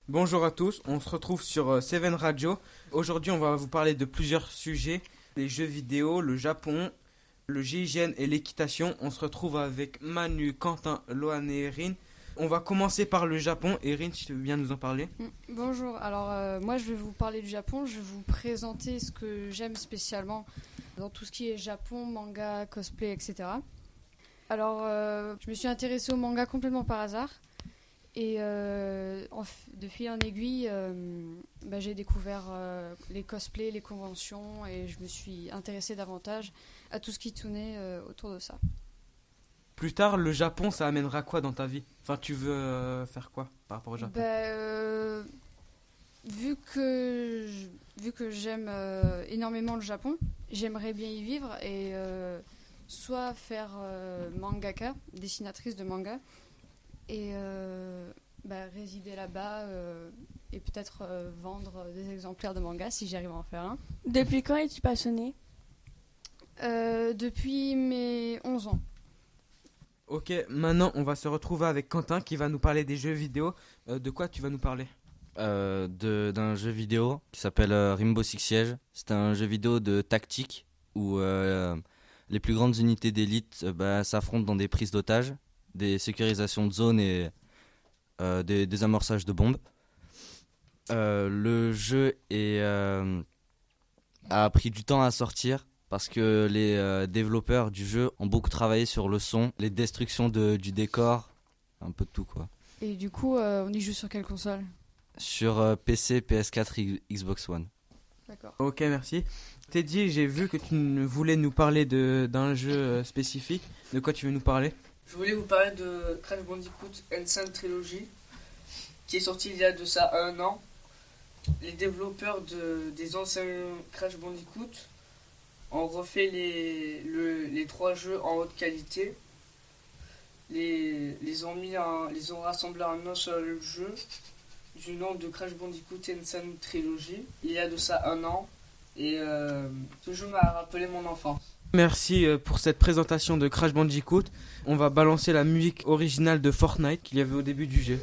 Bonjour à tous, on se retrouve sur Seven Radio. Aujourd'hui, on va vous parler de plusieurs sujets, les jeux vidéo, le Japon, le GIGN et l'équitation. On se retrouve avec Manu, Quentin, Loane et Erin. On va commencer par le Japon. Erin, si tu veux bien nous en parler. Bonjour, alors moi je vais vous parler du Japon, je vais vous présenter ce que j'aime spécialement dans tout ce qui est Japon, manga, cosplay, etc. Alors je me suis intéressée au manga complètement par hasard et de fil en aiguille j'ai découvert les cosplays, les conventions et je me suis intéressée davantage à tout ce qui tournait autour de ça. Plus tard, le Japon, ça amènera quoi dans ta vie? Enfin, tu veux faire quoi par rapport au Japon? Vu que j'aime énormément le Japon, j'aimerais bien y vivre et soit faire mangaka, dessinatrice de manga, et résider là-bas et peut-être vendre des exemplaires de manga si j'arrive à en faire un. Depuis quand es-tu passionnée? Depuis mes 11 ans. Ok, maintenant on va se retrouver avec Quentin qui va nous parler des jeux vidéo. De quoi tu vas nous parler? D'un jeu vidéo qui s'appelle Rainbow Six Siege. C'est un jeu vidéo de tactique où les plus grandes unités d'élite s'affrontent dans des prises d'otages, des sécurisations de zones et des désamorçages de bombes. Le jeu a pris du temps à sortir parce que les développeurs du jeu ont beaucoup travaillé sur le son, les destructions du décor, un peu de tout quoi. Et du coup, on y joue sur quelle console? Sur PC, PS4, Xbox One. D'accord. Ok, merci. Teddy, j'ai vu que tu voulais nous parler d'un jeu spécifique. De quoi tu veux nous parler? Je voulais vous parler de Crash Bandicoot Insane Trilogy, qui est sorti il y a de ça 1 an. Les développeurs des anciens Crash Bandicoot ont refait les 3 jeux en haute qualité. Les ont rassemblés en un seul jeu du nom de Crash Bandicoot Insane Trilogy il y a de ça 1 an. Et ce jeu m'a rappelé mon enfance. Merci pour cette présentation de Crash Bandicoot. On va balancer la musique originale de Fortnite qu'il y avait au début du jeu.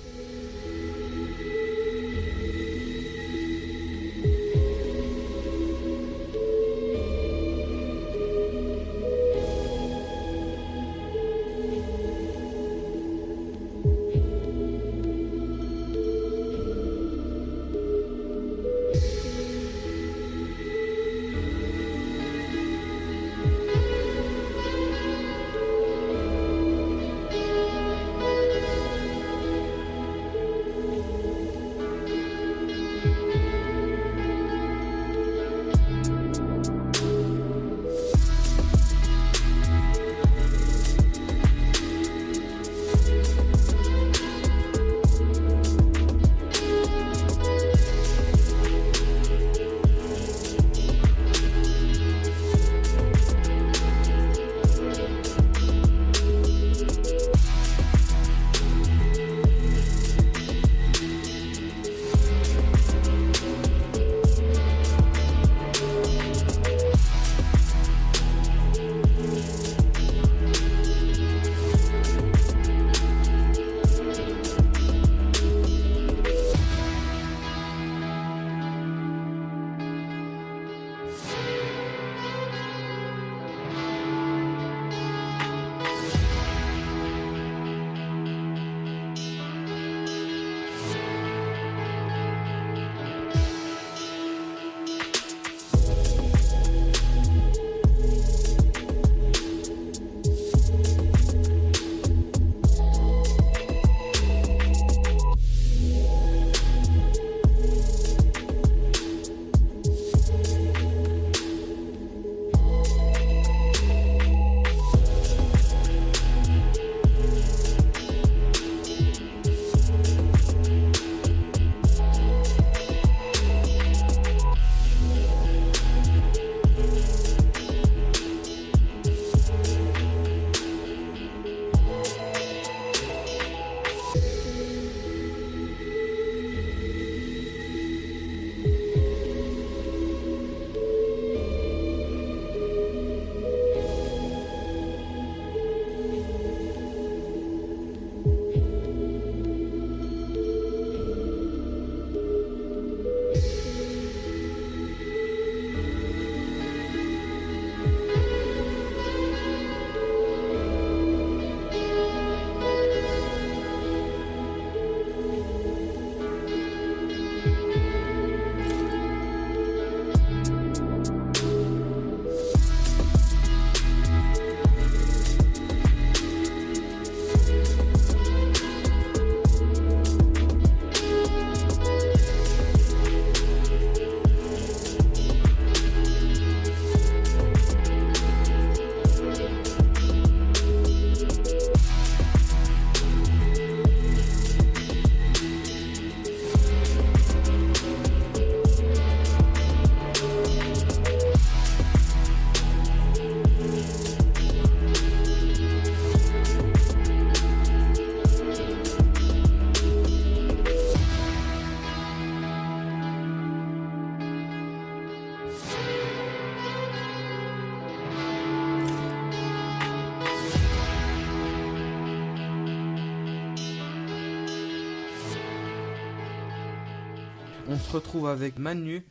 On se retrouve avec Manu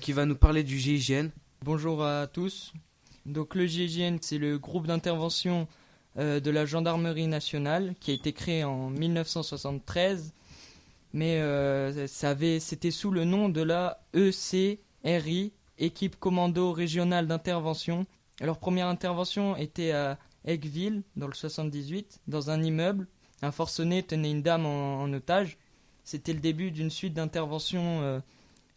qui va nous parler du GIGN. Bonjour à tous. Donc le GIGN, c'est le groupe d'intervention de la gendarmerie nationale qui a été créé en 1973, mais c'était sous le nom de la ECRI, Équipe Commando Régionale d'Intervention. Leur première intervention était à Aigueville, dans le 78, dans un immeuble. Un forcené tenait une dame en otage. C'était le début d'une suite d'interventions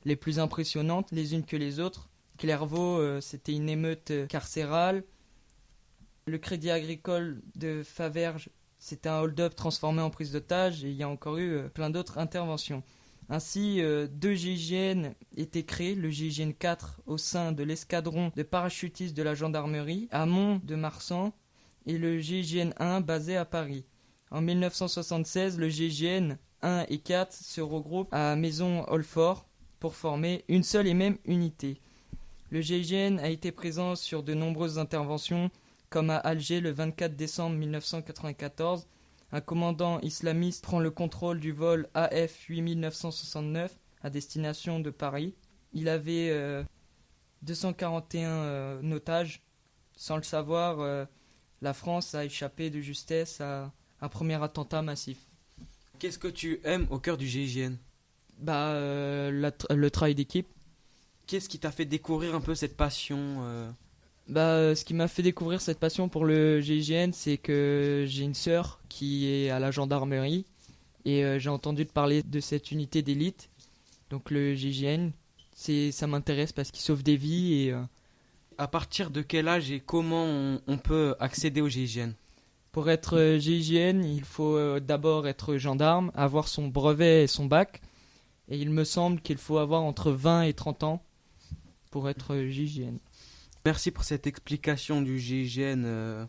les plus impressionnantes, les unes que les autres. Clairvaux, c'était une émeute carcérale. Le Crédit Agricole de Faverges, c'était un hold-up transformé en prise d'otage. Et il y a encore eu plein d'autres interventions. Ainsi, 2 GIGN étaient créés, le GIGN 4 au sein de l'escadron de parachutistes de la gendarmerie à Mont-de-Marsan et le GIGN 1 basé à Paris. En 1976, le GIGN 1 et 4 se regroupent à Maison-Olfort pour former une seule et même unité. Le GIGN a été présent sur de nombreuses interventions, comme à Alger le 24 décembre 1994. Un commandant islamiste prend le contrôle du vol AF 8969 à destination de Paris. Il avait 241 otages. Sans le savoir, la France a échappé de justesse à un premier attentat massif. Qu'est-ce que tu aimes au cœur du GIGN ? Le travail d'équipe. Qu'est-ce qui t'a fait découvrir un peu cette passion Ce qui m'a fait découvrir cette passion pour le GIGN, c'est que j'ai une sœur qui est à la gendarmerie et j'ai entendu parler de cette unité d'élite. Donc le GIGN, ça m'intéresse parce qu'il sauve des vies. Et à partir de quel âge et comment on peut accéder au GIGN ? pour être GIGN, il faut d'abord être gendarme, avoir son brevet et son bac. Et il me semble qu'il faut avoir entre 20 et 30 ans pour être GIGN. Merci pour cette explication du GIGN.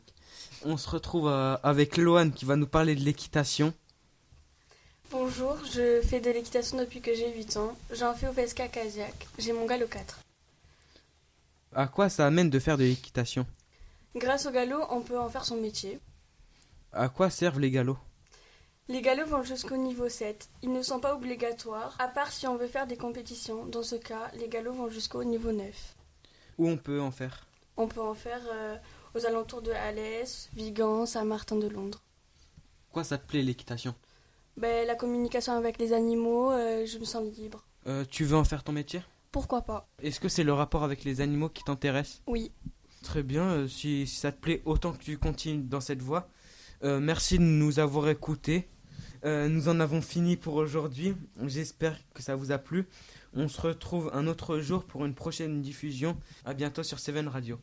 On se retrouve avec Loane qui va nous parler de l'équitation. Bonjour, je fais de l'équitation depuis que j'ai 8 ans. J'en fais au FSK Casiac. J'ai mon galop 4. À quoi ça amène de faire de l'équitation ? Grâce au galop, on peut en faire son métier. À quoi servent les galops ? Les galops vont jusqu'au niveau 7. Ils ne sont pas obligatoires, à part si on veut faire des compétitions. Dans ce cas, les galops vont jusqu'au niveau 9. Où on peut en faire ? On peut en faire aux alentours de Alès, Vigan, Saint-Martin-de-Londres. Quoi ça te plaît l'équitation ? La communication avec les animaux, je me sens libre. Tu veux en faire ton métier ? Pourquoi pas ? Est-ce que c'est le rapport avec les animaux qui t'intéresse ? Oui. Très bien, si ça te plaît, autant que tu continues dans cette voie. Merci de nous avoir écoutés. Nous en avons fini pour aujourd'hui. J'espère que ça vous a plu. On se retrouve un autre jour pour une prochaine diffusion. À bientôt sur Seven Radio.